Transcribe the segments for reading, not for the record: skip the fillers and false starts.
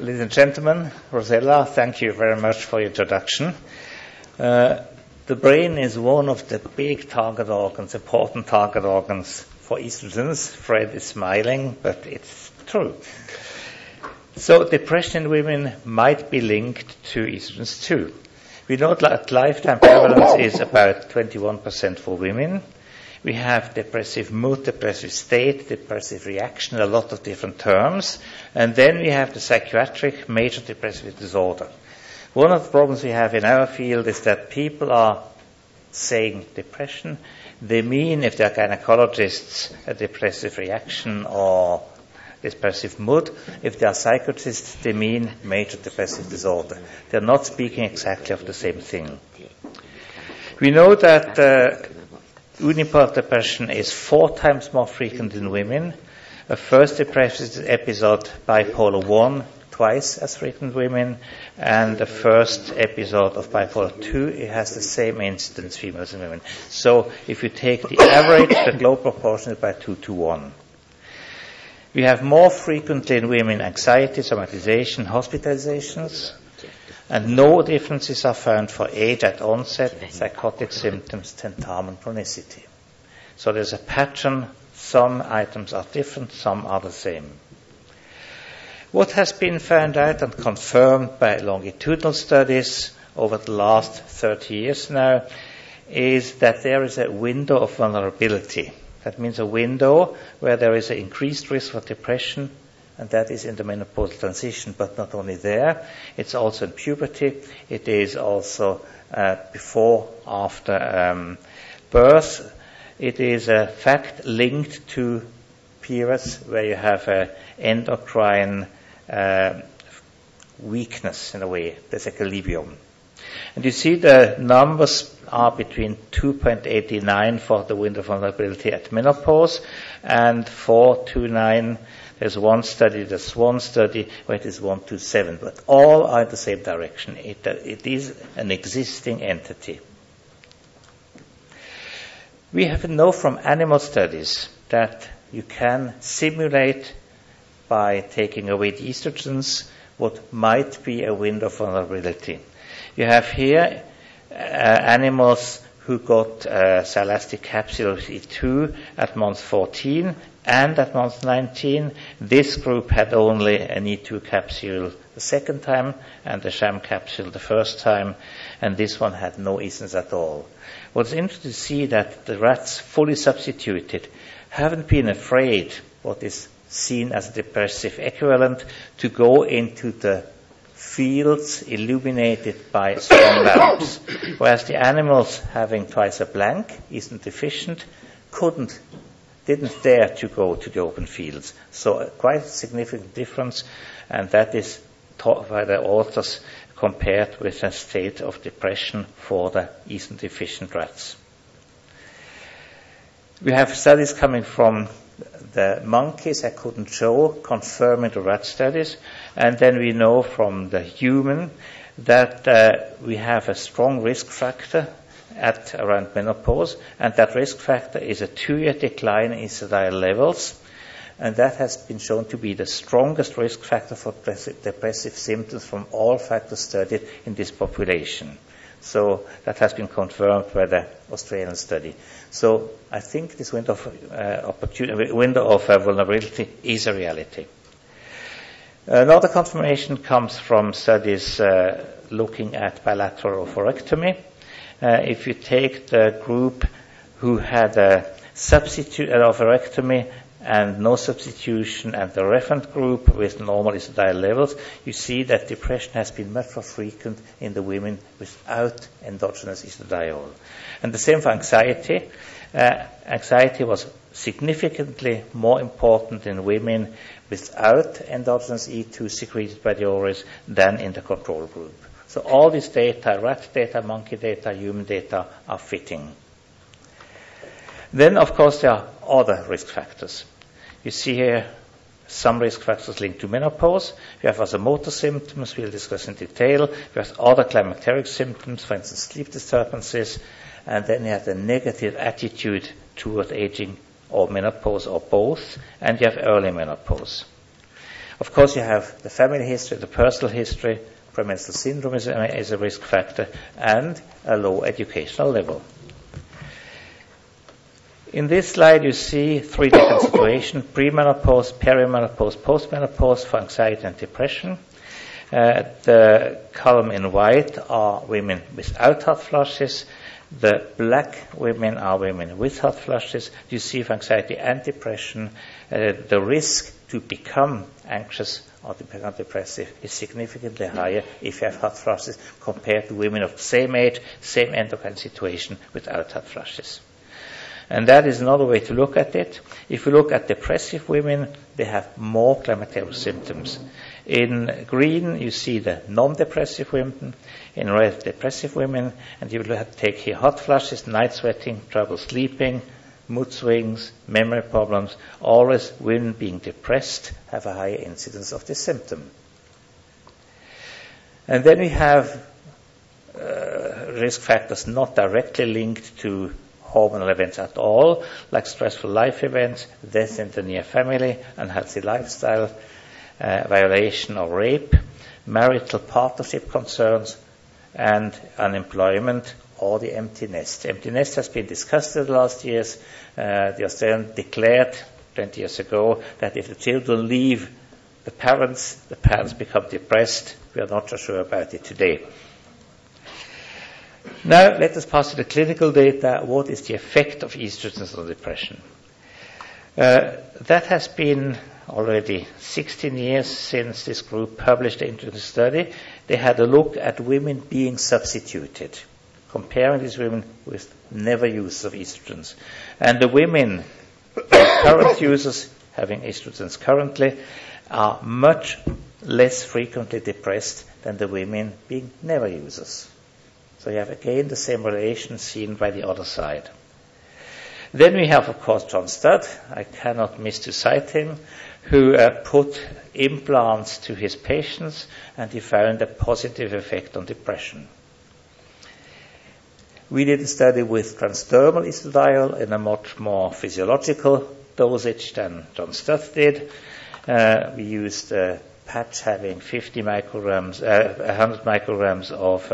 Ladies and gentlemen, Rosella, thank you very much for your introduction. The brain is one of the big target organs, important target organs for estrogens. Fred is smiling, but it's true. So depression in women might be linked to estrogens too. We know that lifetime prevalence is about 21% for women. We have depressive mood, depressive state, depressive reaction, a lot of different terms. And then we have the psychiatric major depressive disorder. One of the problems we have in our field is that people are saying depression. They mean, if they're gynecologists, a depressive reaction or depressive mood. If they are psychiatrists, they mean major depressive disorder. They're not speaking exactly of the same thing. We know that unipolar depression is 4 times more frequent in women. A first depressive episode, bipolar 1, twice as frequent in women. And the first episode of bipolar 2, it has the same incidence, females and women. So if you take the average, the global proportion is by 2 to 1. We have more frequently in women anxiety, somatization, hospitalizations. And no differences are found for age at onset, psychotic symptoms, tentam, and chronicity. So there's a pattern. Some items are different, some are the same. What has been found out and confirmed by longitudinal studies over the last 30 years now is that there is a window of vulnerability. That means a window where there is an increased risk for depression, and that is in the menopausal transition, but not only there. It's also in puberty. It is also before, after birth. It is a fact linked to periods where you have an endocrine weakness in a way. There's equilibrium. And you see the numbers are between 2.89 for the window of vulnerability at menopause and 4.29. There's one study, the SWAN study, where it is 1.27, but all are in the same direction. It is an existing entity. We know from animal studies that you can simulate, by taking away the estrogens, what might be a window of vulnerability. You have here animals who got silastic capsule E2 at month 14 and at month 19. This group had only an E2 capsule the second time and a sham capsule the first time, and this one had no estrogens at all. What's interesting to see that the rats fully substituted haven't been afraid, what is seen as a depressive equivalent, to go into the fields illuminated by strong lamps, whereas the animals having twice a blank, estrogen deficient, didn't dare to go to the open fields. So quite a significant difference, and that is taught by the authors compared with a state of depression for the estrogen deficient rats. We have studies coming from the monkeys I couldn't show, confirming the rat studies. And then we know from the human that we have a strong risk factor at around menopause, and that risk factor is a 2-year decline in estradiol levels. And that has been shown to be the strongest risk factor for depressive symptoms from all factors studied in this population. So that has been confirmed by the Australian study. So I think this window of vulnerability is a reality. Another confirmation comes from studies looking at bilateral oophorectomy. If you take the group who had a substitute oophorectomy and no substitution, and the reference group with normal estradiol levels, you see that depression has been much more frequent in the women without endogenous estradiol. And the same for anxiety. Anxiety was significantly more important in women without endogenous E2 secreted by the ovaries than in the control group. So all this data, rat data, monkey data, human data, are fitting. Then, of course, there are other risk factors. You see here some risk factors linked to menopause. We have other motor symptoms we'll discuss in detail. We have other climacteric symptoms, for instance, sleep disturbances. And then you have the negative attitude toward aging or menopause or both. And you have early menopause. Of course, you have the family history, the personal history, premenstrual syndrome is a risk factor, and a low educational level. In this slide, you see three different situations: premenopause, perimenopause, postmenopause for anxiety and depression. The column in white are women without hot flushes. The black women are women with hot flushes. You see for anxiety and depression, the risk to become anxious or to become depressive is significantly higher if you have hot flushes compared to women of the same age, same endocrine situation without hot flushes. And that is another way to look at it. If you look at depressive women, they have more climaterial symptoms. In green, you see the non-depressive women. In red, depressive women. And you will have to take here hot flushes, night sweating, trouble sleeping, mood swings, memory problems. Always women being depressed have a higher incidence of this symptom. And then we have risk factors not directly linked to hormonal events at all, like stressful life events, death in the near family, unhealthy lifestyle, violation or rape, marital partnership concerns, and unemployment or the empty nest. Empty nest has been discussed in the last years. The Australian declared 20 years ago that if the children leave the parents become depressed. We are not so sure about it today. Now, let us pass to the clinical data. What is the effect of estrogens on depression? That has been already 16 years since this group published the interesting study. They had a look at women being substituted, comparing these women with never users of estrogens. And the women, current users having estrogens currently, are much less frequently depressed than the women being never users. So you have again the same relation seen by the other side. Then we have, of course, John Studd. I cannot miss to cite him, who put implants to his patients, and he found a positive effect on depression. We did a study with transdermal estradiol in a much more physiological dosage than John Studd did. We used a patch having 100 micrograms of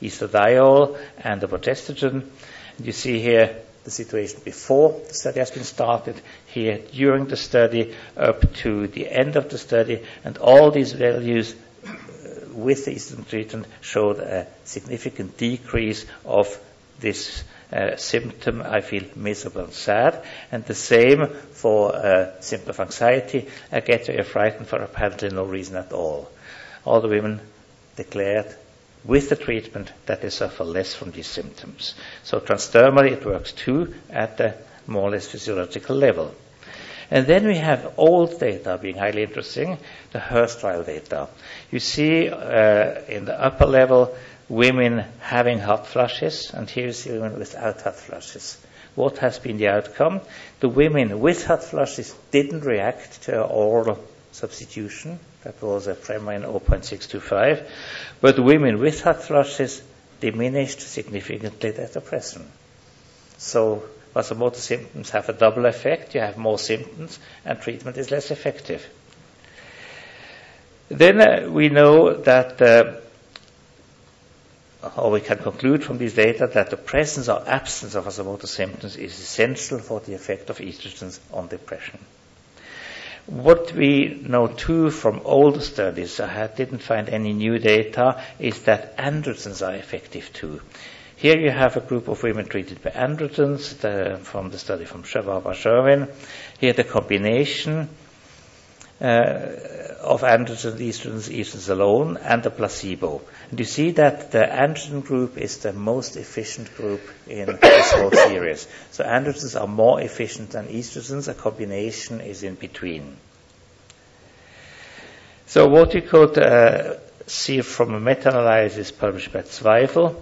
estradiol and a progestogen. And you see here the situation before the study has been started, here during the study, up to the end of the study, and all these values with the estrogen treatment showed a significant decrease of this symptom. I feel miserable and sad. And the same for symptom of anxiety. I get very frightened for apparently no reason at all. All the women declared with the treatment that they suffer less from these symptoms. So transdermally it works too at a more or less physiological level. And then we have old data being highly interesting, the Hearst trial data. You see in the upper level women having hot flushes, and here you see women without hot flushes. What has been the outcome? The women with hot flushes didn't react to oral substitution. That was a Premarin 0.625. But women with hot flushes diminished significantly their depression. So vasomotor symptoms have a double effect. You have more symptoms, and treatment is less effective. Then we know that or we can conclude from these data that the presence or absence of vasomotor symptoms is essential for the effect of estrogens on depression. What we know too from older studies, I didn't find any new data, is that androgens are effective too. Here you have a group of women treated by androgens from the study from Sherwin. Here the combination of androgens, estrogens alone, and the placebo. And you see that the androgen group is the most efficient group in this whole series. So androgens are more efficient than estrogens. A combination is in between. So what we could see from a meta-analysis published by Zweifel,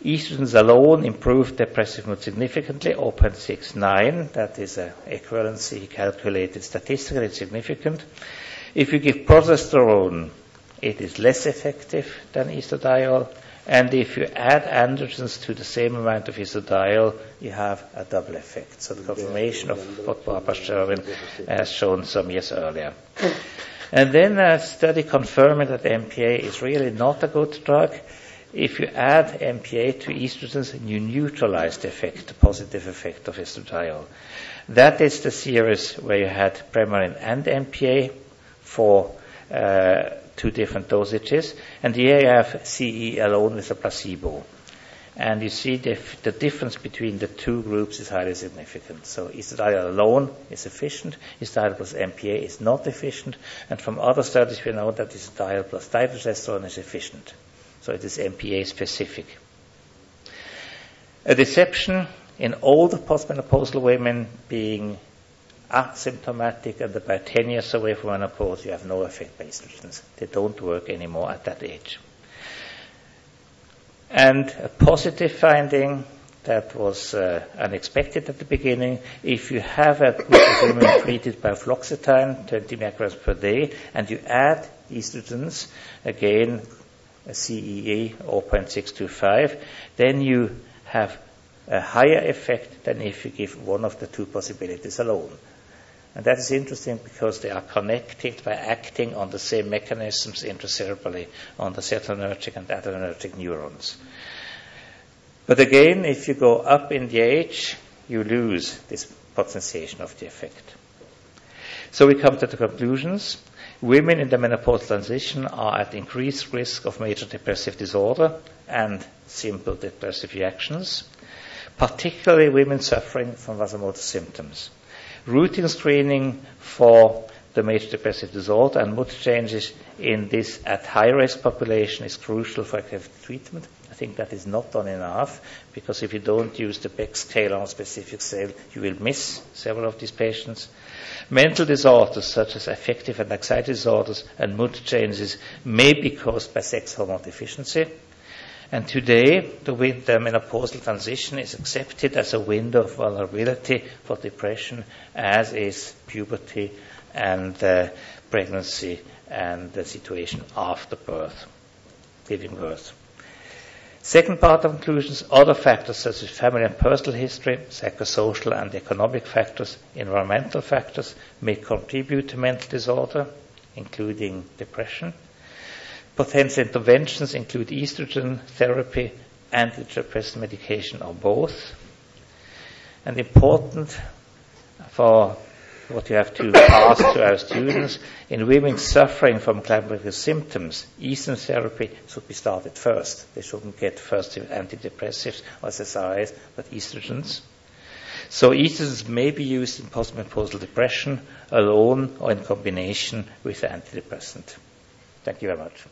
estrogens alone improved depressive mood significantly, 0.69. That is an equivalency calculated statistically significant. If you give progesterone, it is less effective than estradiol. And if you add androgens to the same amount of estradiol, you have a double effect. So the confirmation of what Barbara Sherwin has shown some years earlier. And then a study confirming that MPA is really not a good drug. If you add MPA to estrogens, you neutralize the effect, the positive effect of estradiol. That is the series where you had Premarin and MPA for 2 different dosages, and here you have CE alone with a placebo. And you see the difference between the 2 groups is highly significant. So estradiol alone is efficient, estradiol plus MPA is not efficient, and from other studies we know that estradiol plus dydrogesterone is efficient. So it is MPA specific. A deception in all the postmenopausal women being asymptomatic and about 10 years away from menopause, you have no effect by estrogens. They don't work anymore at that age. And a positive finding that was unexpected at the beginning, if you have a group of women treated by fluoxetine, 20 micrograms per day, and you add estrogens, again, a CEA 0.625, then you have a higher effect than if you give one of the 2 possibilities alone. And that is interesting because they are connected by acting on the same mechanisms intracerebrally on the serotonergic and adrenergic neurons. But again, if you go up in the age, you lose this potentiation of the effect. So we come to the conclusions. Women in the menopausal transition are at increased risk of major depressive disorder and simple depressive reactions, particularly women suffering from vasomotor symptoms. Routine screening for the major depressive disorder and mood changes in this at high-risk population is crucial for effective treatment. I think that is not done enough, because if you don't use the Beck scale on a specific cell, you will miss several of these patients. Mental disorders such as affective and anxiety disorders and mood changes may be caused by sex hormone deficiency. And today, the menopausal transition is accepted as a window of vulnerability for depression, as is puberty and pregnancy and the situation after birth, giving birth. Second part of conclusions, other factors such as family and personal history, psychosocial and economic factors, environmental factors may contribute to mental disorder, including depression. Potential interventions include estrogen therapy, antidepressant medication, or both. And important for what you have to pass to our students, in women suffering from climacteric symptoms, estrogen therapy should be started first. They shouldn't get first antidepressives or SSRIs, but estrogens. So estrogens may be used in postmenopausal depression alone or in combination with the antidepressant. Thank you very much.